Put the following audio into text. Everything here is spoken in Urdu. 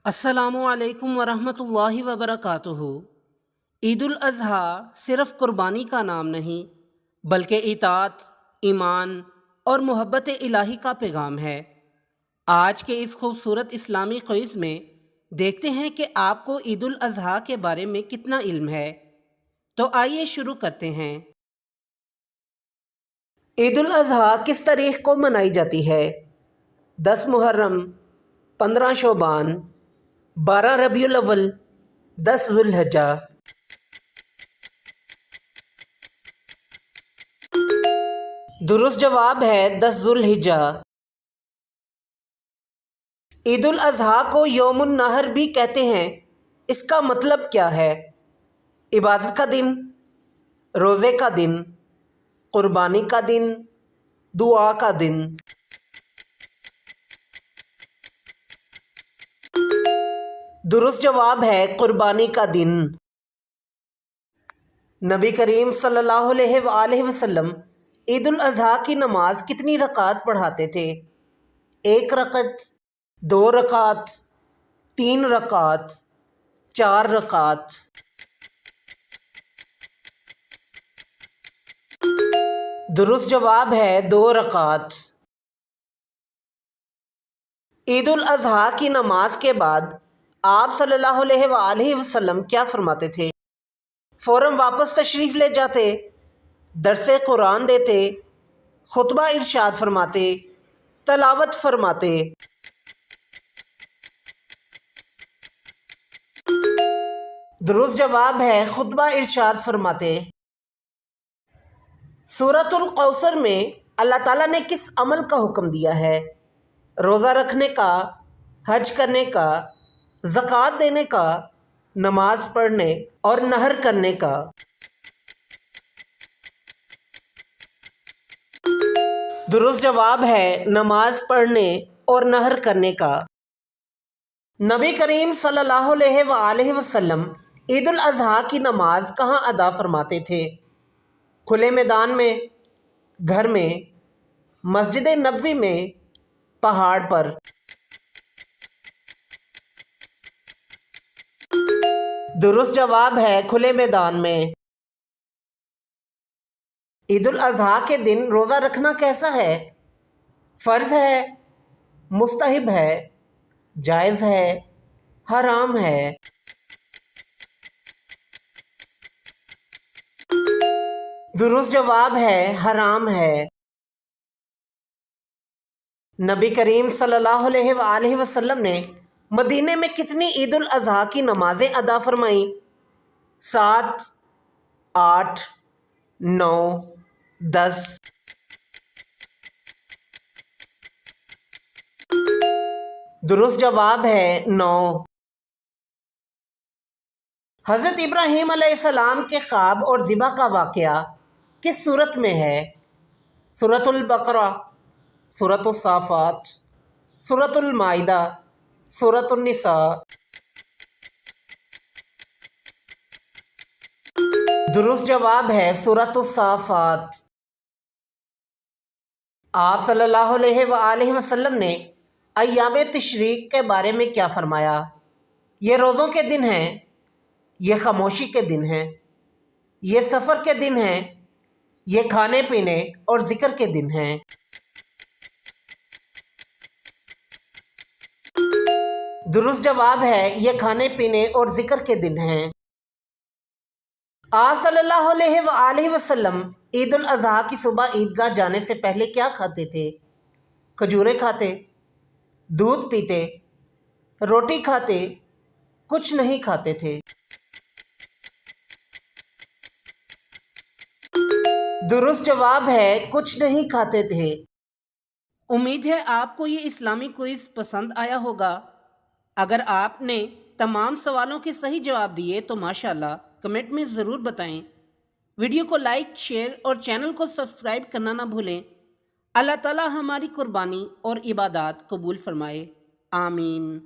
السلام علیکم ورحمۃ اللہ وبرکاتہ۔ عید الاضحیٰ صرف قربانی کا نام نہیں بلکہ اطاعت، ایمان اور محبت الہی کا پیغام ہے۔ آج کے اس خوبصورت اسلامی کوئز میں دیکھتے ہیں کہ آپ کو عید الاضحیٰ کے بارے میں کتنا علم ہے۔ تو آئیے شروع کرتے ہیں۔ عید الاضحیٰ کس تاریخ کو منائی جاتی ہے؟ 10 محرم، 15 شعبان، 12 ربیع الاول، 10 ذو الحجہ۔ درست جواب ہے 10 ذو الحجہ۔ عید الاضحیٰ کو یوم النحر بھی کہتے ہیں، اس کا مطلب کیا ہے؟ عبادت کا دن، روزے کا دن، قربانی کا دن، دعا کا دن۔ درست جواب ہے قربانی کا دن۔ نبی کریم صلی اللہ علیہ وآلہ وسلم عید الاضحیٰ کی نماز کتنی رکعات پڑھاتے تھے؟ 1 رکعت، 2 رکعات، 3 رکعات، 4 رکعات۔ درست جواب ہے 2 رکعات۔ عید الاضحیٰ کی نماز کے بعد آپ صلی اللہ علیہ وآلہ وسلم کیا فرماتے تھے؟ فوراً واپس تشریف لے جاتے، درس قرآن دیتے، خطبہ ارشاد فرماتے، تلاوت فرماتے۔ درست جواب ہے خطبہ ارشاد فرماتے۔ سورۃ الکوثر میں اللہ تعالیٰ نے کس عمل کا حکم دیا ہے؟ روزہ رکھنے کا، حج کرنے کا، زکوٰۃ دینے کا، نماز پڑھنے اور نحر کرنے کا۔ درست جواب ہے نماز پڑھنے اور نحر کرنے کا۔ نبی کریم صلی اللہ علیہ وآلہ وسلم عید الاضحیٰ کی نماز کہاں ادا فرماتے تھے؟ کھلے میدان میں، گھر میں، مسجد نبوی میں، پہاڑ پر؟ درست جواب ہے کھلے میدان میں۔ عید الاضحیٰ کے دن روزہ رکھنا کیسا ہے؟ فرض ہے، مستحب ہے، جائز ہے، حرام ہے؟ درست جواب ہے حرام ہے۔ نبی کریم صلی اللہ علیہ وآلہ وسلم نے مدینے میں کتنی عید الاضحیٰ کی نمازیں ادا فرمائیں؟ 7، 8، 9، 10۔ درست جواب ہے 9۔ حضرت ابراہیم علیہ السلام کے خواب اور ذبح کا واقعہ کس سورت میں ہے؟ سورۃ البقرہ، سورۃ الصافات، سورۃ المائدہ، سورۃ النساء؟ درست جواب ہے سورۃ الصافات۔ آپ صلی اللہ علیہ وآلہ وسلم نے ایام تشریق کے بارے میں کیا فرمایا؟ یہ روزوں کے دن ہیں، یہ خاموشی کے دن ہیں، یہ سفر کے دن ہیں، یہ کھانے پینے اور ذکر کے دن ہیں۔ درست جواب ہے یہ کھانے پینے اور ذکر کے دن ہیں۔ آپ صلی اللہ علیہ وآلہ وسلم عید الاضحیٰ کی صبح عیدگاہ جانے سے پہلے کیا کھاتے تھے؟ کھجوریں کھاتے، دودھ پیتے، روٹی کھاتے، کچھ نہیں کھاتے تھے؟ درست جواب ہے کچھ نہیں کھاتے تھے۔ امید ہے آپ کو یہ اسلامی کوئز پسند آیا ہوگا۔ اگر آپ نے تمام سوالوں کے صحیح جواب دیے تو ماشاءاللہ کمنٹ میں ضرور بتائیں۔ ویڈیو کو لائک، شیئر اور چینل کو سبسکرائب کرنا نہ بھولیں۔ اللہ تعالیٰ ہماری قربانی اور عبادات قبول فرمائے، آمین۔